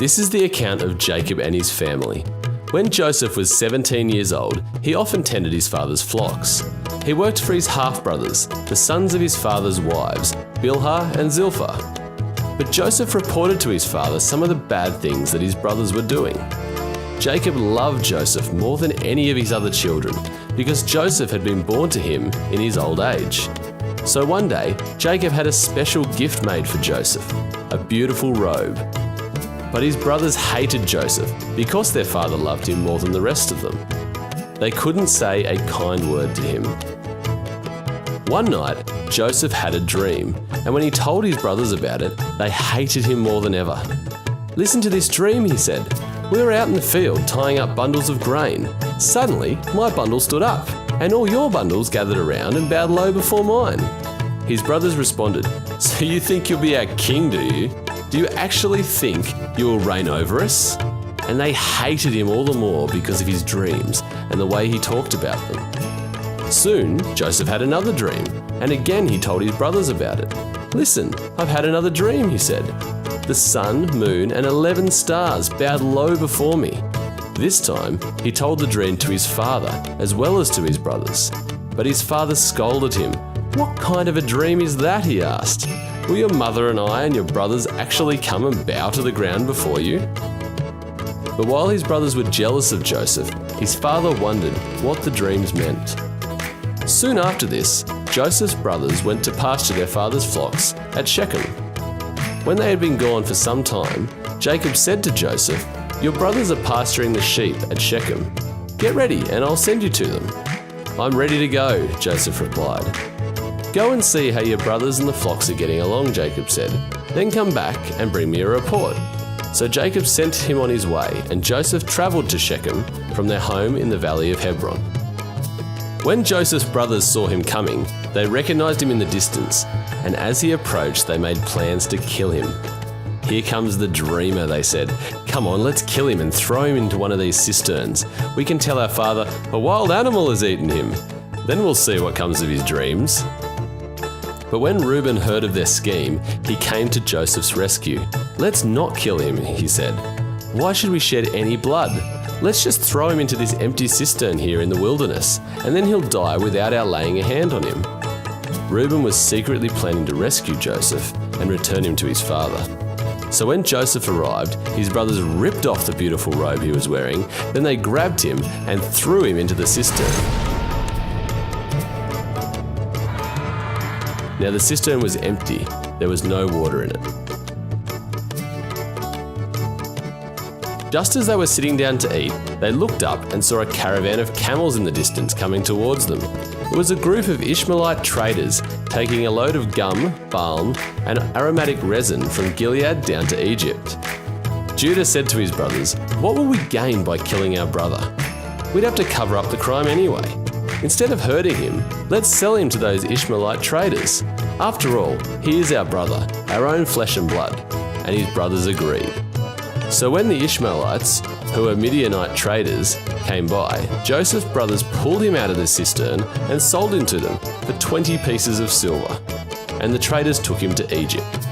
This is the account of Jacob and his family. When Joseph was 17 years old, he often tended his father's flocks. He worked for his half-brothers, the sons of his father's wives, Bilhah and Zilpah. But Joseph reported to his father some of the bad things that his brothers were doing. Jacob loved Joseph more than any of his other children because Joseph had been born to him in his old age. So one day, Jacob had a special gift made for Joseph, a beautiful robe. But his brothers hated Joseph because their father loved him more than the rest of them. They couldn't say a kind word to him. One night, Joseph had a dream, and when he told his brothers about it, they hated him more than ever. "Listen to this dream," he said. "We were out in the field tying up bundles of grain. Suddenly, my bundle stood up, and all your bundles gathered around and bowed low before mine." His brothers responded, "So you think you'll be our king, do you? Do you actually think you will reign over us?" And they hated him all the more because of his dreams and the way he talked about them. Soon, Joseph had another dream, and again he told his brothers about it. "Listen, I've had another dream," he said. "The sun, moon, and 11 stars bowed low before me." This time, he told the dream to his father as well as to his brothers. But his father scolded him. "What kind of a dream is that?" he asked. "Will your mother and I and your brothers actually come and bow to the ground before you?" But while his brothers were jealous of Joseph, his father wondered what the dreams meant. Soon after this, Joseph's brothers went to pasture their father's flocks at Shechem. When they had been gone for some time, Jacob said to Joseph, "Your brothers are pasturing the sheep at Shechem. Get ready and I'll send you to them." "I'm ready to go," Joseph replied. "Go and see how your brothers and the flocks are getting along," Jacob said. "Then come back and bring me a report." So Jacob sent him on his way, and Joseph travelled to Shechem from their home in the valley of Hebron. When Joseph's brothers saw him coming, they recognized him in the distance, and as he approached, they made plans to kill him. "Here comes the dreamer," they said. "Come on, let's kill him and throw him into one of these cisterns. We can tell our father a wild animal has eaten him. Then we'll see what comes of his dreams." But when Reuben heard of their scheme, he came to Joseph's rescue. "Let's not kill him," he said. "Why should we shed any blood? Let's just throw him into this empty cistern here in the wilderness, and then he'll die without our laying a hand on him." Reuben was secretly planning to rescue Joseph and return him to his father. So when Joseph arrived, his brothers ripped off the beautiful robe he was wearing, then they grabbed him and threw him into the cistern. Now the cistern was empty, there was no water in it. Just as they were sitting down to eat, they looked up and saw a caravan of camels in the distance coming towards them. It was a group of Ishmaelite traders taking a load of gum, balm, and aromatic resin from Gilead down to Egypt. Judah said to his brothers, "What will we gain by killing our brother? We'd have to cover up the crime anyway. Instead of hurting him, let's sell him to those Ishmaelite traders. After all, he is our brother, our own flesh and blood." And his brothers agreed. So when the Ishmaelites, who were Midianite traders, came by, Joseph's brothers pulled him out of the cistern and sold him to them for 20 pieces of silver. And the traders took him to Egypt.